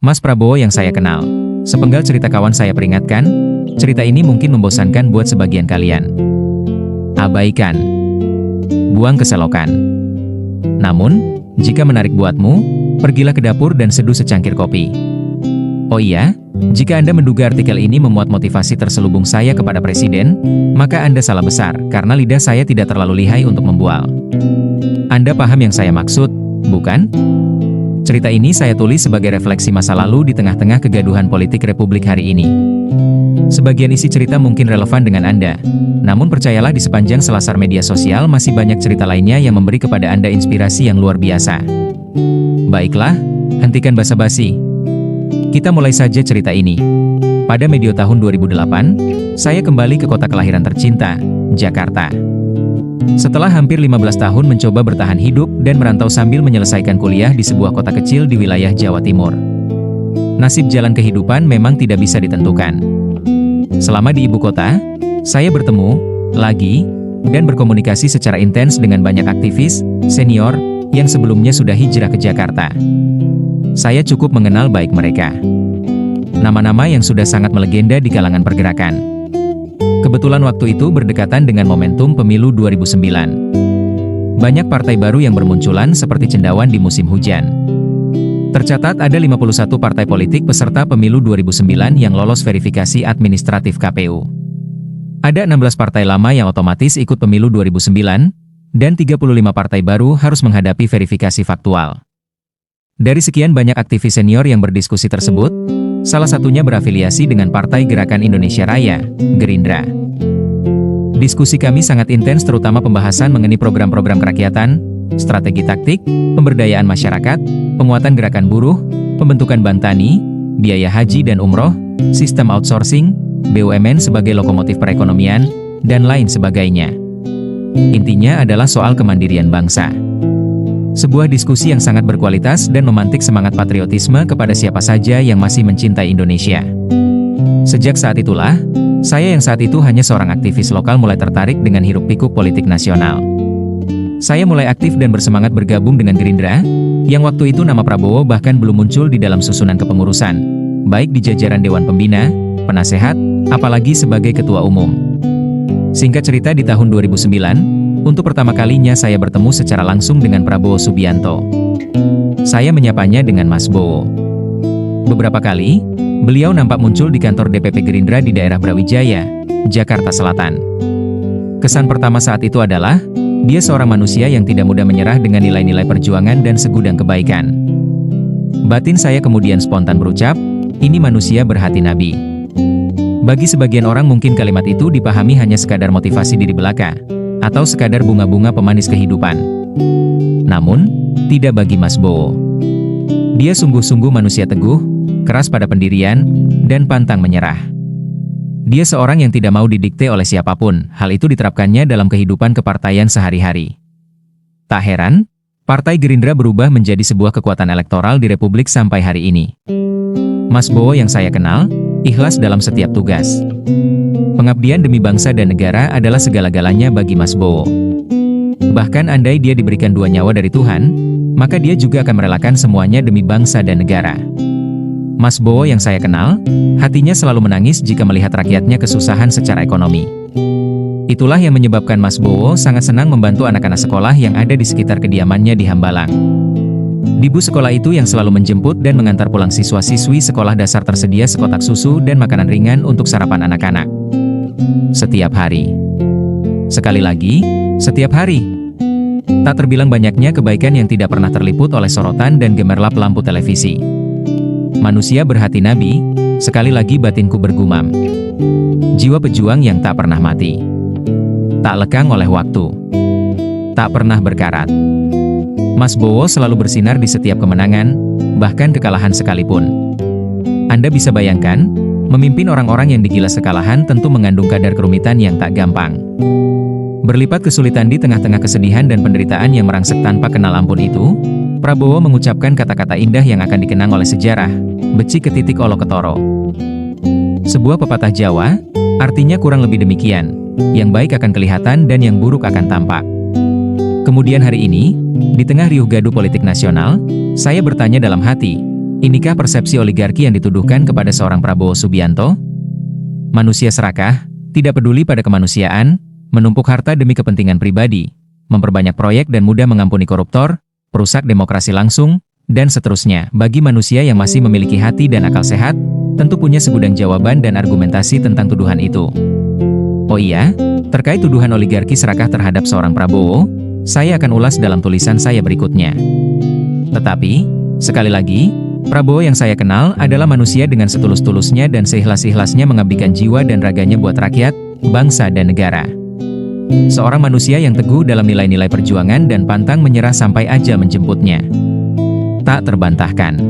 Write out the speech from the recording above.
Mas Prabowo yang saya kenal. Sepenggal cerita kawan saya peringatkan, cerita ini mungkin membosankan buat sebagian kalian. Abaikan. Buang keselokan. Namun, jika menarik buatmu, pergilah ke dapur dan seduh secangkir kopi. Oh iya, jika Anda menduga artikel ini memuat motivasi terselubung saya kepada Presiden, maka Anda salah besar, karena lidah saya tidak terlalu lihai untuk membual. Anda paham yang saya maksud, bukan? Cerita ini saya tulis sebagai refleksi masa lalu di tengah-tengah kegaduhan politik Republik hari ini. Sebagian isi cerita mungkin relevan dengan Anda, namun percayalah di sepanjang selasar media sosial masih banyak cerita lainnya yang memberi kepada Anda inspirasi yang luar biasa. Baiklah, hentikan basa-basi. Kita mulai saja cerita ini. Pada medio tahun 2008, saya kembali ke kota kelahiran tercinta, Jakarta. Setelah hampir 15 tahun mencoba bertahan hidup dan merantau sambil menyelesaikan kuliah di sebuah kota kecil di wilayah Jawa Timur. Nasib jalan kehidupan memang tidak bisa ditentukan. Selama di ibu kota, saya bertemu, lagi, dan berkomunikasi secara intens dengan banyak aktivis, senior, yang sebelumnya sudah hijrah ke Jakarta. Saya cukup mengenal baik mereka. Nama-nama yang sudah sangat melegenda di kalangan pergerakan. Kebetulan waktu itu berdekatan dengan momentum pemilu 2009. Banyak partai baru yang bermunculan seperti cendawan di musim hujan. Tercatat ada 51 partai politik peserta pemilu 2009 yang lolos verifikasi administratif KPU. Ada 16 partai lama yang otomatis ikut pemilu 2009, dan 35 partai baru harus menghadapi verifikasi faktual. Dari sekian banyak aktivis senior yang berdiskusi tersebut, salah satunya berafiliasi dengan Partai Gerakan Indonesia Raya, Gerindra. Diskusi kami sangat intens terutama pembahasan mengenai program-program kerakyatan, strategi taktik, pemberdayaan masyarakat, penguatan gerakan buruh, pembentukan bank tani, biaya haji dan umroh, sistem outsourcing, BUMN sebagai lokomotif perekonomian, dan lain sebagainya. Intinya adalah soal kemandirian bangsa. Sebuah diskusi yang sangat berkualitas dan memantik semangat patriotisme kepada siapa saja yang masih mencintai Indonesia. Sejak saat itulah, saya yang saat itu hanya seorang aktivis lokal mulai tertarik dengan hiruk-pikuk politik nasional. Saya mulai aktif dan bersemangat bergabung dengan Gerindra, yang waktu itu nama Prabowo bahkan belum muncul di dalam susunan kepengurusan, baik di jajaran Dewan Pembina, Penasehat, apalagi sebagai Ketua Umum. Singkat cerita di tahun 2009, untuk pertama kalinya saya bertemu secara langsung dengan Prabowo Subianto. Saya menyapanya dengan Mas Bowo. Beberapa kali, beliau nampak muncul di kantor DPP Gerindra di daerah Brawijaya, Jakarta Selatan. Kesan pertama saat itu adalah, dia seorang manusia yang tidak mudah menyerah dengan nilai-nilai perjuangan dan segudang kebaikan. Batin saya kemudian spontan berucap, ini manusia berhati nabi. Bagi sebagian orang mungkin kalimat itu dipahami hanya sekadar motivasi diri belaka, atau sekadar bunga-bunga pemanis kehidupan. Namun, tidak bagi Mas Bowo. Dia sungguh-sungguh manusia teguh, keras pada pendirian, dan pantang menyerah. Dia seorang yang tidak mau didikte oleh siapapun, hal itu diterapkannya dalam kehidupan kepartaian sehari-hari. Tak heran, Partai Gerindra berubah menjadi sebuah kekuatan elektoral di Republik sampai hari ini. Mas Bowo yang saya kenal, ikhlas dalam setiap tugas. Pengabdian demi bangsa dan negara adalah segala-galanya bagi Mas Bowo. Bahkan andai dia diberikan 2 nyawa dari Tuhan, maka dia juga akan merelakan semuanya demi bangsa dan negara. Mas Bowo yang saya kenal, hatinya selalu menangis jika melihat rakyatnya kesusahan secara ekonomi. Itulah yang menyebabkan Mas Bowo sangat senang membantu anak-anak sekolah yang ada di sekitar kediamannya di Hambalang. Di bus sekolah itu yang selalu menjemput dan mengantar pulang siswa-siswi sekolah dasar tersedia sekotak susu dan makanan ringan untuk sarapan anak-anak. Setiap hari. Sekali lagi, setiap hari. Tak terbilang banyaknya kebaikan yang tidak pernah terliput oleh sorotan dan gemerlap lampu televisi. Manusia berhati nabi, sekali lagi batinku bergumam. Jiwa pejuang yang tak pernah mati. Tak lekang oleh waktu. Tak pernah berkarat. Mas Bowo selalu bersinar di setiap kemenangan, bahkan kekalahan sekalipun. Anda bisa bayangkan, memimpin orang-orang yang digilas kekalahan tentu mengandung kadar kerumitan yang tak gampang. Berlipat kesulitan di tengah-tengah kesedihan dan penderitaan yang merangsek tanpa kenal ampun itu, Prabowo mengucapkan kata-kata indah yang akan dikenang oleh sejarah, becik ke titik olo ketoro. Sebuah pepatah Jawa, artinya kurang lebih demikian, yang baik akan kelihatan dan yang buruk akan tampak. Kemudian hari ini, di tengah riuh gaduh politik nasional, saya bertanya dalam hati, Inikah persepsi oligarki yang dituduhkan kepada seorang Prabowo Subianto? Manusia serakah, tidak peduli pada kemanusiaan, menumpuk harta demi kepentingan pribadi, memperbanyak proyek dan mudah mengampuni koruptor, perusak demokrasi langsung, dan seterusnya. Bagi manusia yang masih memiliki hati dan akal sehat, tentu punya segudang jawaban dan argumentasi tentang tuduhan itu. Oh iya, terkait tuduhan oligarki serakah terhadap seorang Prabowo, saya akan ulas dalam tulisan saya berikutnya. Tetapi, sekali lagi, Prabowo yang saya kenal adalah manusia dengan setulus-tulusnya dan seikhlas-ikhlasnya mengabdikan jiwa dan raganya buat rakyat, bangsa dan negara. Seorang manusia yang teguh dalam nilai-nilai perjuangan dan pantang menyerah sampai ajal menjemputnya. Tak terbantahkan.